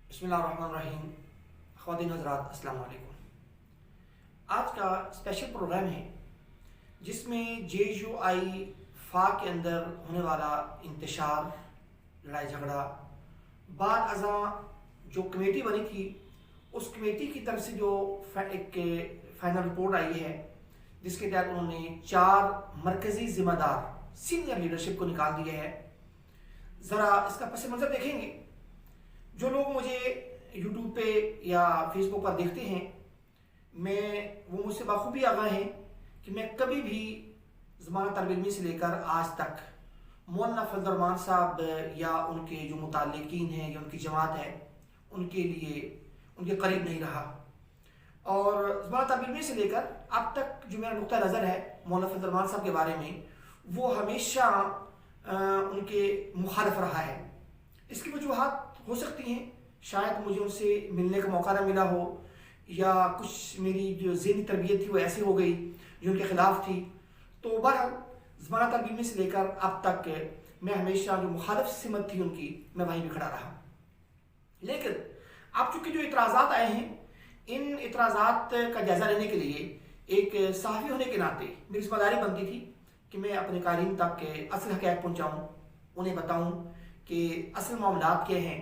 बिस्मिल्लाहिर्रहमानिर्रहीम। ख़वातीन हज़रात अस्सलाम वालेकुम। आज का स्पेशल प्रोग्राम है जिसमें JUI फ़ा के अंदर होने वाला इंतशार, लड़ाई झगड़ा, बाद अज़ां जो कमेटी बनी थी उस कमेटी की तरफ से जो एक फाइनल रिपोर्ट आई है जिसके तहत उन्होंने 4 मरकज़ी ज़िम्मेदार सीनियर लीडरशिप को निकाल दिया है। ज़रा इसका पस मंज़र देखेंगे। जो लोग मुझे यूट्यूब पे या फेसबुक पर देखते हैं, वो मुझसे बखूबी आगाह हैं कि मैं कभी भी ज़माना तलब इल्मी से लेकर आज तक मौलाना फजल रहमान साहब या उनके जो मुताल्लिकीन हैं या उनकी जमात है उनके लिए उनके करीब नहीं रहा। और ज़माना तलब इल्मी से लेकर अब तक जो मेरा नुक्ता नज़र है मौलाना फजल रहमान साहब के बारे में, वो हमेशा उनके मुखालिफ रहा है। इसकी वजूहात हो सकती हैं, शायद मुझे उनसे मिलने का मौका ना मिला हो या कुछ मेरी जो ज़हनी तरबियत थी वो ऐसी हो गई जो उनके ख़िलाफ़ थी। तो बहरहाल ज़माना तलब इल्मी से लेकर अब तक मैं हमेशा जो मुखालिफ सिमत थी उनकी, मैं वहीं भी खड़ा रहा। लेकिन अब चूँकि जो इतराज़ात आए हैं, इन इतराज़ात का जायज़ा लेने के लिए एक सहाफ़ी होने के नाते मेरी ज़िम्मेदारी बनती थी कि मैं अपने क़ारीन तक असल हक़ाइक़ पहुँचाऊँ, उन्हें बताऊँ कि असल मामलात क्या हैं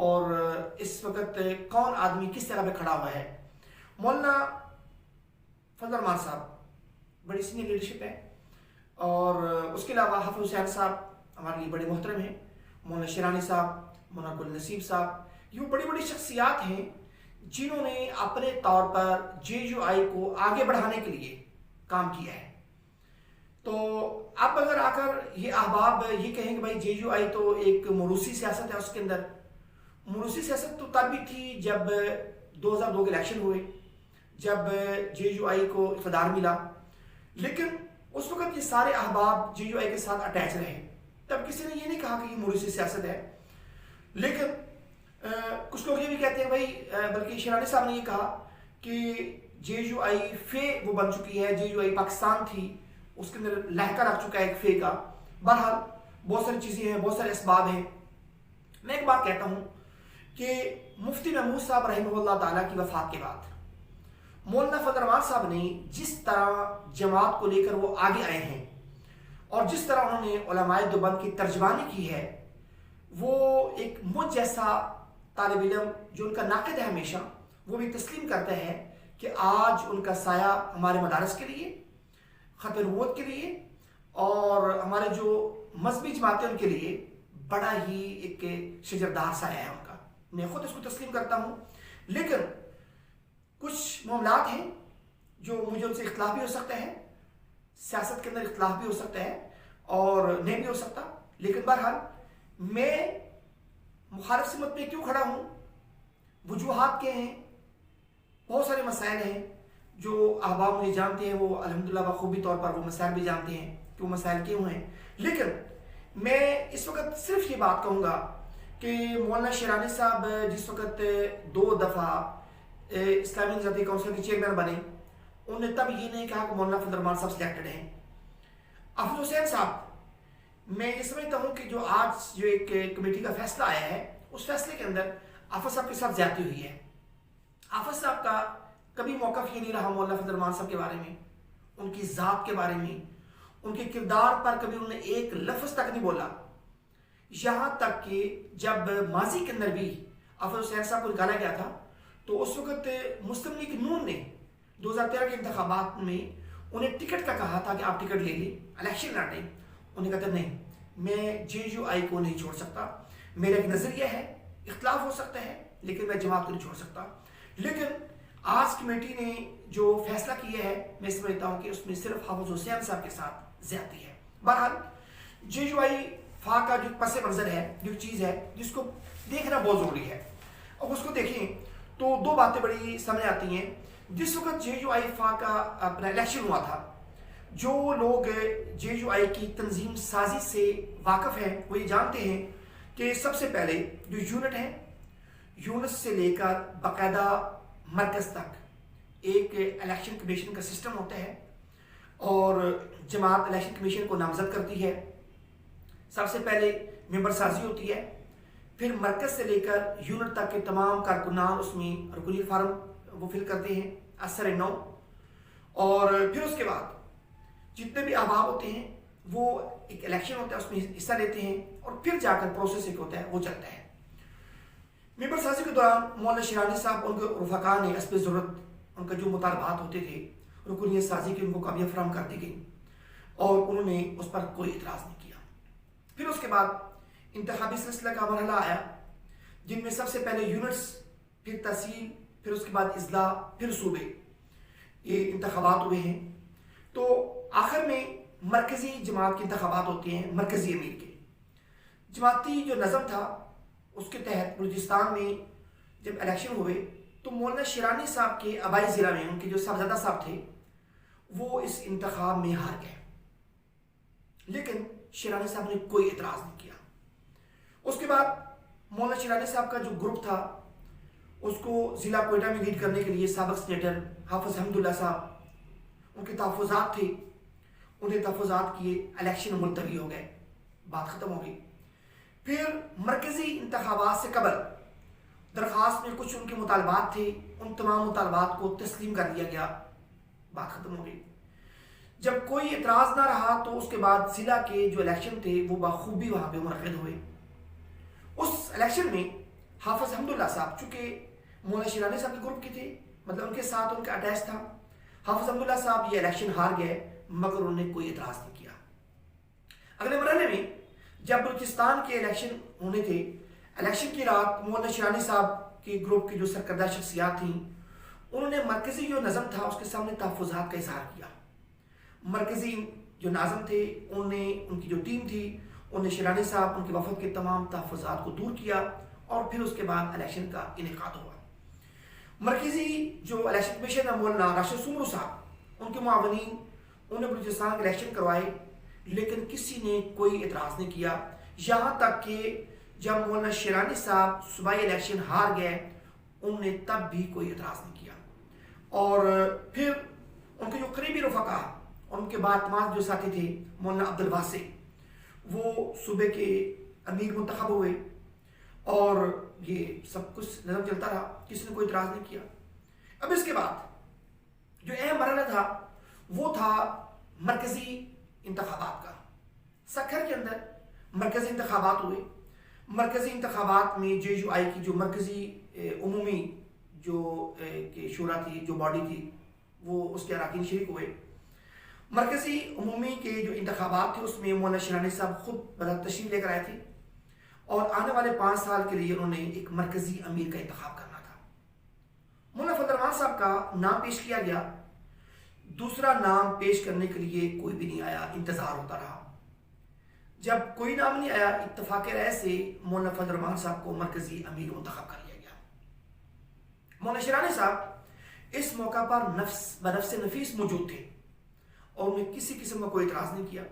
और इस वक्त कौन आदमी किस तरह पे खड़ा हुआ है। मौलाना फजल रहमान साहब बड़ी सीनियर लीडरशिप है और उसके अलावा हाफिज़ हुसैन साहब हमारे लिए बड़े मोहतरम हैं, मौलाना शिरानी साहब, मौलाना गुल नसीब साहब, ये बड़ी बड़ी शख्सियात हैं जिन्होंने अपने तौर पर JUI को आगे बढ़ाने के लिए काम किया है। तो अब अगर आकर ये अहबाब ये कहें कि भाई JUI तो एक मोरूसी सियासत है, उसके अंदर मोरूसी सियासत तो तब भी थी जब 2002 के इलेक्शन हुए, जब JUI को इक़्तिदार मिला, लेकिन उस वक्त ये सारे अहबाब JUI के साथ अटैच रहे। तब किसी ने ये नहीं कहा कि ये मोरूसी सियासत है। लेकिन कुछ लोग ये भी कहते हैं भाई, बल्कि शिरानी साहब ने ये कहा कि JUI फे वो बन चुकी है, JUI पाकिस्तान थी, उसके अंदर लहका रख चुका है एक फे का। बहरहाल बहुत सारी चीज़ें हैं, बहुत सारे असबाब हैं। मैं एक बात कहता हूँ कि मुफ्ती महमूद साहब रहमहुल्लाह ताला की वफ़ात के बाद मौलाना फजल रहमान साहब ने जिस तरह जमात को लेकर वो आगे आए हैं और जिस तरह उन्होंने उलमाए देवबंद की तर्जमानी की है, वो एक मुझ जैसा तालिब इल्म जो उनका नाक़िद है हमेशा, वो भी तस्लीम करता है कि आज उनका साया हमारे मदारस के लिए, ख़त्म नबूवत के लिए और हमारे जो मजहबी जमातें उनके लिए बड़ा ही एक शजरदार साया है उनका। मैं ख़ुद इसको तस्लीम करता हूँ। लेकिन कुछ मामलात हैं जो मुझे उनसे इख्तिलाफ भी हो सकता है, सियासत के अंदर इख्तिलाफ भी हो सकता है और नहीं भी हो सकता। लेकिन बहरहाल मैं मुखालिफ सिमत पे क्यों खड़ा हूँ, वजूहात क्या हैं, बहुत सारे मसाइल हैं जो अहबाब मुझे जानते हैं, वो अल्हम्दुलिल्लाह बखूबी तौर पर वो मसाइल भी जानते हैं कि वो मसाइल क्यों हैं। लेकिन मैं इस वक्त सिर्फ ये बात कहूँगा कि मौलाना शिरानी साहब जिस वक्त 2 दफ़ा इस्लामी निज़ाती काउंसिल के चेयरमैन बने, उन्होंने तब ये नहीं कहा कि मौलाना फजल रहमान साहब सिलेक्टेड हैं। हाफिज़ हुसैन साहब, मैं ये समझता हूँ कि जो आज जो एक कमेटी का फैसला आया है, उस फैसले के अंदर हाफिज़ साहब के साथ ज़्यादती हुई है। हाफिज़ साहब का कभी मौक़िफ़ ये नहीं रहा मौलाना फजल रहमान साहब के बारे में, उनकी ज़ात के बारे में, उनके किरदार पर कभी उन्होंने एक लफ्ज़ तक नहीं बोला। यहाँ तक कि जब माजी के अंदर भी हाफिज़ हुसैन साहब को निकाला गया था, तो उस वक्त मुस्लिम लीग नून ने 2013 के इंतखाबात में उन्हें टिकट का कहा था कि आप टिकट ले लें, इलेक्शन लड़ें। उन्हें कहते नहीं, मैं JUI को नहीं छोड़ सकता, मेरा एक नज़रिया है, इख्तिलाफ हो सकता है, लेकिन मैं जमात को नहीं छोड़ सकता। लेकिन आज कमेटी ने जो फैसला किया है, मैं समझता हूँ कि उसमें सिर्फ हाफिज़ हुसैन साहब के साथ ज़्यादती है। बहरहाल JUI फ़ा का जो पस मंज़र है, जो चीज़ है जिसको देखना बहुत ज़रूरी है, अब उसको देखें तो 2 बातें बड़ी सामने आती हैं। जिस वक्त JUI फ़ा का अपना इलेक्शन हुआ था, जो लोग JUI की तंजीम साजी से वाकिफ़ हैं वो ये जानते हैं कि सबसे पहले जो यूनिट है, यूनिट से लेकर बाकायदा मरकज़ तक एक इलेक्शन कमीशन का सिस्टम होता है और जमात इलेक्शन कमीशन को नामज़द करती है। सबसे पहले मेंबर साजी होती है, پھر مرکز سے لے کر یونٹ تک کے تمام کارکنان اس میں رکنیت فارم وہ فل کرتے ہیں اثر نو، اور پھر اس کے بعد جتنے بھی احباب ہوتے ہیں وہ ایک الیکشن ہوتا ہے، اس میں حصہ لیتے ہیں، اور پھر جا کر پروسیس ایک ہوتا ہے وہ چلتا ہے۔ ممبر سازی کے دوران مولانا شیرانی صاحب ان کے رفقا نے حسب ضرورت ان کا جو مطالبات ہوتے تھے رکنیت سازی کی ان کو کامیاب فراہم کر دی گئی، اور انہوں نے اس پر کوئی اعتراض نہیں کیا۔ پھر اس کے بعد انتخابی سلسلہ کا مرحلہ آیا، جن میں سب سے پہلے یونٹس، پھر تحصیل، پھر اس کے بعد اضلاع، پھر صوبے، یہ انتخابات ہوئے ہیں۔ تو آخر میں مرکزی جماعت کے انتخابات ہوتے ہیں، مرکزی امیر کے۔ جماعتی جو نظم تھا اس کے تحت بلوچستان میں جب الیکشن ہوئے تو مولانا شیرانی صاحب کے آبائی ضلع میں ان کے جو صاحبزادہ صاحب تھے وہ اس انتخاب میں ہار گئے، لیکن شیرانی صاحب نے کوئی اعتراض نہیں کیا۔ اس کے بعد مولانا شیرانی صاحب کا جو گروپ تھا اس کو ضلع کوئٹہ میں لیڈ کرنے کے لیے سابق سینیٹر حافظ حمداللہ صاحب، ان کے تحفظات تھے، انہیں تحفظات کیے، الیکشن ملتوی ہو گئے، بات ختم ہو گئی۔ پھر مرکزی انتخابات سے قبل درخواست میں کچھ ان کے مطالبات تھے، ان تمام مطالبات کو تسلیم کر دیا گیا، بات ختم ہو گئی۔ جب کوئی اعتراض نہ رہا تو اس کے بعد ضلع کے جو الیکشن تھے وہ بخوبی وہاں پہ منعقد ہوئے۔ اس الیکشن میں حافظ حمداللہ صاحب چونکہ مولانا شیرانی صاحب کے گروپ کے تھے، مطلب ان کے ساتھ ان کا اٹیچ تھا، حافظ حمداللہ صاحب یہ الیکشن ہار گئے، مگر انہوں نے کوئی اعتراض نہیں کیا۔ اگلے مرحلے میں جب بلوچستان کے الیکشن ہونے تھے، الیکشن کی رات مولانا شیرانی صاحب کے گروپ کی جو سرکردہ شخصیات تھیں انہوں نے مرکزی جو نظم تھا اس کے سامنے تحفظات کا اظہار کیا۔ مرکزی جو ناظم تھے انہوں نے، ان کی جو ٹیم تھی انہوں نے شیرانی صاحب ان کے وفد کے تمام تحفظات کو دور کیا، اور پھر اس کے بعد الیکشن کا انعقاد ہوا۔ مرکزی جو الیکشن کمیشن ہے مولانا راشد سومرو صاحب، ان کے معاونین، انہوں نے بلوچستان کے الیکشن کروائے، لیکن کسی نے کوئی اعتراض نہیں کیا، یہاں تک کہ جب مولانا شیرانی صاحب صوبائی الیکشن ہار گئے انہوں نے تب بھی کوئی اعتراض نہیں کیا۔ اور پھر ان کے جو قریبی رفقا اور ان کے باعتماد جو ساتھی تھے مولانا عبدالواسع، وہ صوبے کے امیر منتخب ہوئے، اور یہ سب کچھ نظم چلتا رہا، کسی نے کوئی اعتراض نہیں کیا۔ اب اس کے بعد جو اہم مرحلہ تھا وہ تھا مرکزی انتخابات کا۔ سکھر کے اندر مرکزی انتخابات ہوئے۔ مرکزی انتخابات میں جے یو آئی کی جو مرکزی عمومی جو کہ شورا تھی، جو باڈی تھی، وہ اس کے اراکین شریک ہوئے۔ مرکزی عمومی کے جو انتخابات تھے اس میں مولانا شیرانی صاحب خود بذات تشریف لے کر آئے تھے، اور آنے والے 5 سال کے لیے انہوں نے ایک مرکزی امیر کا انتخاب کرنا تھا۔ مولانا فضل الرحمان صاحب کا نام پیش کیا گیا، دوسرا نام پیش کرنے کے لیے کوئی بھی نہیں آیا، انتظار ہوتا رہا۔ جب کوئی نام نہیں آیا، اتفاق رائے سے مولانا فضل الرحمان صاحب کو مرکزی امیر منتخب کر لیا گیا۔ مولانا شیرانی صاحب اس موقع پر بنفس نفیس موجود تھے، اور انہیں کسی قسم کا کوئی اعتراض نہیں کیا۔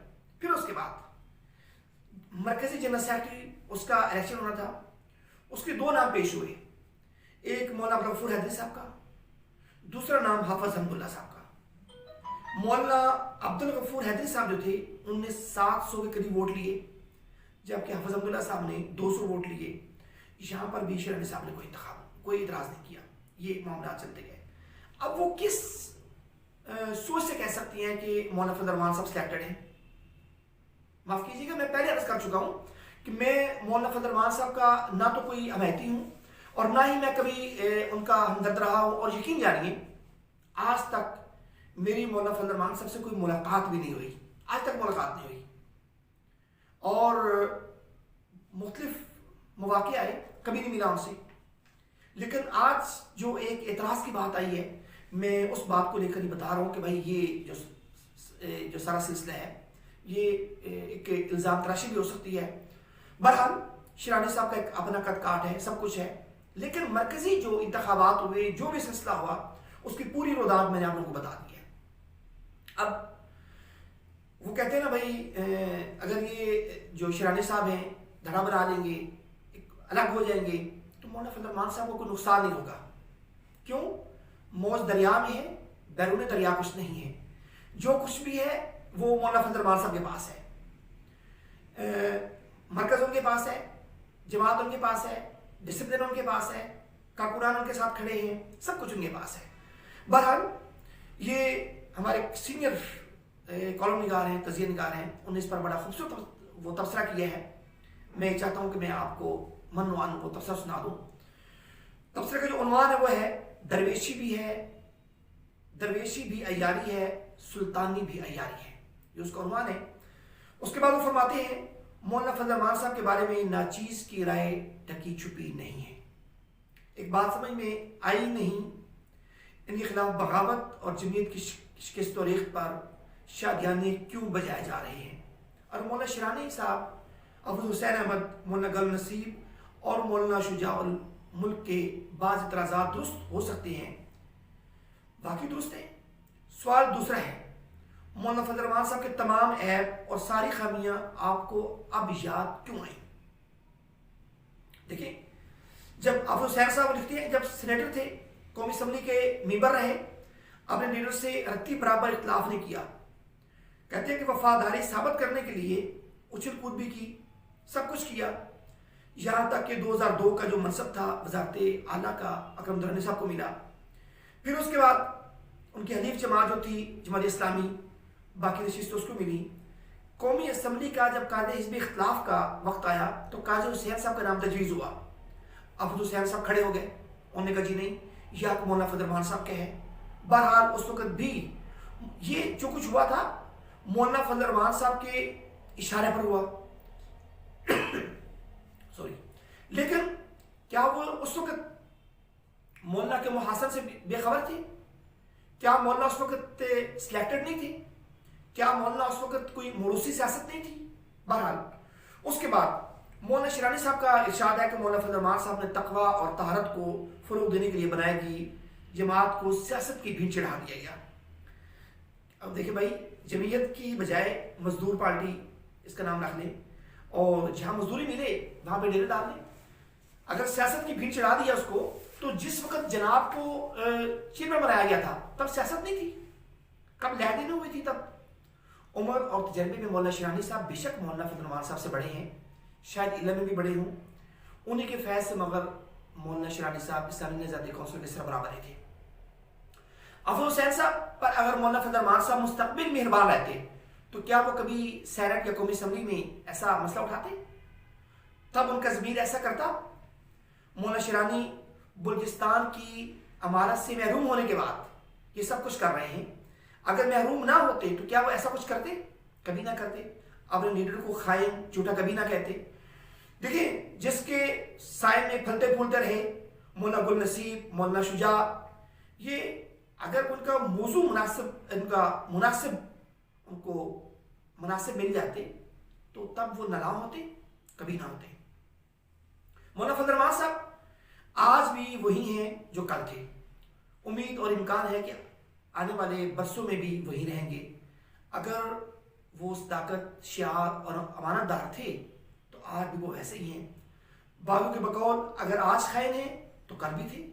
پھر اس کے بعد مرکزی جنرل سیکرٹری اس کا الیکشن ہونا تھا، اس کے 2 نام پیش ہوئے، ایک مولانا عبدالغفور حیدری صاحب کا، دوسرا نام حافظ حمداللہ صاحب کا۔ مولانا عبدالغفور حیدری صاحب جو تھے انہوں نے 700 کے قریب ووٹ لیے، جبکہ حافظ حمداللہ صاحب نے 200 ووٹ لیے۔ یہاں پر بھی شیرانی صاحب نے کوئی اعتراض نہیں کیا، یہ معاملات چلتے گئے۔ اب وہ کس سوچ سے کہہ سکتی ہیں کہ مولانا فضل الرحمان صاحب سلیکٹڈ ہیں؟ معاف کیجیے گا، میں پہلے عرض کر چکا ہوں کہ میں مولانا فضل الرحمان صاحب کا نہ تو کوئی حمایتی ہوں اور نہ ہی میں کبھی ان کا ہمدرد رہا ہوں، اور یقین جانیے آج تک میری مولانا فضل الرحمان صاحب سے کوئی ملاقات بھی نہیں ہوئی، آج تک ملاقات نہیں ہوئی، اور مختلف مواقع آئے کبھی نہیں ملا ان سے۔ لیکن آج جو ایک اعتراض کی بات آئی ہے، میں اس بات کو لے کر ہی بتا رہا ہوں کہ بھائی یہ جو سارا سلسلہ ہے یہ ایک الزام تراشی بھی ہو سکتی ہے۔ بہرحال شیرانی صاحب کا ایک اپنا قد کاٹ ہے، سب کچھ ہے، لیکن مرکزی جو انتخابات ہوئے، جو بھی سلسلہ ہوا، اس کی پوری روداد میں نے آپ لوگوں کو بتا دی ہے۔ اب وہ کہتے ہیں نا بھائی اگر یہ جو شیرانی صاحب ہیں دھڑا بنا لیں گے، الگ ہو جائیں گے، تو مولانا فضل الرحمان صاحب کو کوئی نقصان نہیں ہوگا۔ کیوں؟ موج دریا میں ہے، بیرون دریا کچھ نہیں ہے، جو کچھ بھی ہے وہ مولانا فضل الرحمان صاحب کے پاس ہے، مرکز ان کے پاس ہے، जमात उनके पास है, डिसिप्लिन उनके पास है, कारकुनान उनके साथ खड़े हैं, सब कुछ उनके पास है। बहरहाल ये हमारे सीनियर कॉलम निगार हैं, तज़िया निगार हैं, उन्होंने इस पर बड़ा खूबसूरत वो तबसरा किया है। मैं चाहता हूँ कि मैं आपको मनवान वो तबसरा सुना दूँ। तबसरे का जो उन्वान है वो है दरवेशी भी है, दरवेशी भी अय्यारी है, सुल्तानी भी अय्यारी है, ये उसका उन्वान है। उसके बाद वो फरमाते हैं मौलाना फजल रहमान साहब के बारे में नाचीज़ की राय ढकी छुपी नहीं है। एक बात समझ में आई नहीं, इनके खिलाफ बगावत और जमीयत की शिकस्त और रेख पर शादियाने क्यों बजाए जा रहे हैं। और मौलाना शिरानी साहब, अबू हुसैन अहमद, मौलाना गल नसीब और मौलाना शुजाउल मुल्क के बाज़ इतराज़ात दुरुस्त हो सकते हैं, बाकी दुरुस्त है। सवाल दूसरा है, मौलाना फजल रहमान साहब के तमाम ऐब और सारी खामियां आपको अब याद क्यों आई। देखिए, जब अबू हुसैन साहब लिखते हैं जब सेनेटर थे, कौमी असम्बली के मेंबर रहे, अपने लीडर से रत्ती बराबर इख्तिलाफ नहीं किया। कहते हैं कि वफादारी साबित करने के लिए उछल कूद भी की, सब कुछ किया, यहाँ तक कि 2002 का जो मनसब था वज़ारत आला का अकरम दुरानी साहब को मिला। फिर उसके बाद उनकी हनीफ जमात जो थी जमात इस्लामी, बाकी नशिस्त उसको मिली। कौमी असम्बली का जब कायदे हिज़्ब इख्तिलाफ का वक्त आया तो काजी हुसैन साहब का नाम तजवीज़ हुआ। अब हुसैन साहब खड़े हो गए, उन्होंने कहा जी नहीं, यह आप मौलाना फजल रहमान साहब के है। बहरहाल उस वक्त भी ये जो कुछ हुआ था मौलाना फजल रहमान साहब के इशारे पर हुआ सॉरी, लेकिन क्या वो उस वक्त मौलाना के मुहासन से बेखबर थे? क्या मौलाना उस वक्त सिलेक्टेड नहीं थे? क्या मौलाना उस वक्त कोई मोरूसी सियासत नहीं थी? बहरहाल उसके बाद मौलाना शिरानी साहब का इरशाद है कि मौलाना फजल रहमान साहब ने तकवा और तहरत को फरोग देने के लिए बनाई गई जमात को सियासत की भीड़ चढ़ा दिया गया। अब देखिए भाई, जमीयत की बजाय मजदूर पार्टी इसका नाम रख लें और जहाँ मजदूरी मिले वहाँ पे डेरे डाल लें। अगर सियासत की भीड़ चढ़ा दिया उसको, तो जिस वक्त जनाब को चेयरमैन बनाया गया था तब सियासत नहीं थी, कब लहदें हुई थी। तब उम्र और तजर्बे में मौलाना शिरानी साहब बेशक मौलाना फजल रहमान साहब से बड़े हैं, शायद इल्म में भी बड़े हों, उन्हीं के फैज़ से, मगर मौलाना शिरानी साहब इस्लामी नज़ाती कौंसिल के सरबराह बने थे। अबू हुसैन साहब पर अगर मौलाना फजल रहमान साहब मुस्तक़बिल मेहरबान रहते तो क्या वो कभी सैनेट या कौमी असम्बली में ऐसा मसला उठाते? तब उनका ज़मीर ऐसा करता? मौलाना शिरानी बलूचिस्तान की अमारत से महरूम होने के बाद ये सब कुछ कर रहे हैं, अगर महरूम ना होते तो क्या वो ऐसा कुछ करते? कभी ना करते। अपने लीडर को खाइन झूठा कभी ना कहते। देखिए, जिसके साय में फलते फूलते रहे मौलाना गुल नसीब, मौलाना शुजा, ये अगर उनका मौजू उनको मुनासिब मिल जाते तो तब वो ना होते, कभी ना होते। मौलाना फजल रहमान साहब आज भी वही हैं जो कल थे। उम्मीद और इम्कान है कि आने वाले बरसों में भी वही रहेंगे। अगर वो सदाकत, शियार और अमानतदार थे तो आज भी वो वैसे ही हैं। बागों के बकौल अगर आज खैन है तो कल भी थे।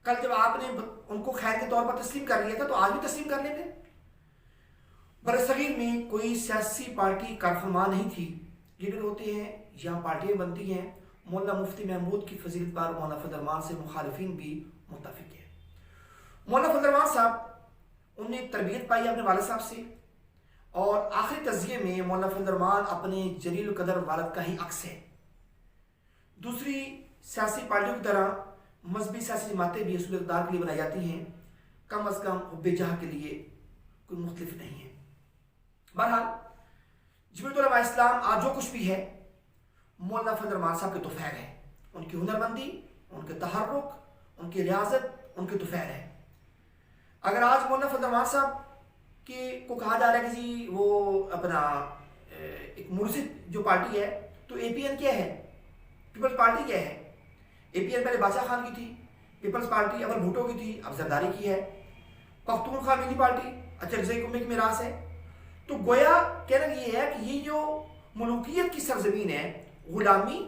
कल जब आपने उनको खैर के तौर पर तस्लीम कर लिया था तो आज भी तस्लीम कर लेते। बरसगीर में कोई सियासी पार्टी कारफरमान नहीं थी, लीडर होते हैं, यहाँ पार्टियाँ बनती हैं। मौलाना मुफ्ती महमूद की फजीलत पर मौलाना फजल रहमान से मुखालिफिन भी मुत्तफिक है। मौलाना फजल रहमान साहब, उन्हें तरबियत पाई अपने वालिद साहब से, और आखिरी तज़किये में मौलाना फजल रहमान अपने जलील कदर वालिद का ही अक्स है। दूसरी सियासी पार्टियों की तरह मजहबी सियासी जमातें भी असूल इक़्तिदार के लिए बनाई जाती हैं, कम अज़ कम हुब्बे जहाँ के लिए कोई मुख्तलिफ नहीं है। बहरहाल जमीयत उलमा इस्लाम आज जो कुछ भी है मौलाना फजल रहमान साहब के तुफ़ैल है। उनकी हुनरमंदी, उनके तहर्रुक, उनकी रियाजत उनके तुफ़ैल है। अगर आज मौलाना फजल रहमान साहब को कहा जा रहा है कि जी वो अपना एक मुर्शिद जो पार्टी है, तो APN क्या है, पीपल्स पार्टी क्या है? APN पहले बादशाह खान की थी, पीपल्स पार्टी अव्वल भुट्टो की थी, अब जरदारी की है। पख्तूनख्वा मिली पार्टी अचरजई कुम्मे की मिरास है। तो गोया कहना ये है कि ये जो मुल्कियत की सरजमीन है, गुलामी,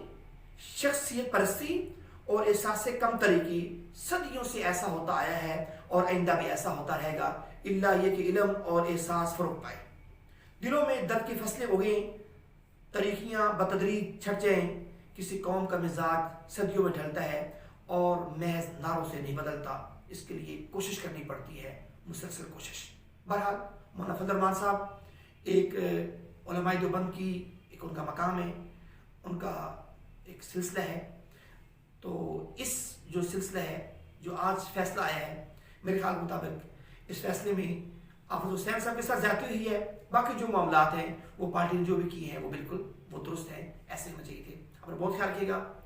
शख्सियत परस्ती और एहसास से कम तरीकी सदियों से ऐसा होता आया है और आइंदा भी ऐसा होता रहेगा, इल्ला ये कि इल्म और एहसास फ़रोग़ पाए, दिलों में दर्द की फसलें उगें, तरीकियाँ बतदरीज छट जाएँ, کسی قوم کا مزاج صدیوں میں ڈھلتا ہے اور محض نعروں سے نہیں بدلتا، اس کے لیے کوشش کرنی پڑتی ہے، مسلسل کوشش۔ بہرحال مولانا فضل الرحمان صاحب ایک علماء دیوبند کی ایک ان کا مقام ہے، ان کا ایک سلسلہ ہے۔ تو اس جو سلسلہ ہے، جو آج فیصلہ آیا ہے، میرے خیال کے مطابق اس فیصلے میں حافظ حسین صاحب کے ساتھ زیادتی ہوئی ہے، باقی جو معاملات ہیں وہ پارٹی نے جو بھی کیے ہیں وہ بالکل وہ درست ہیں، ایسے ہونا چاہیے تھے۔ اپنا بہت خیال رکھیے گا۔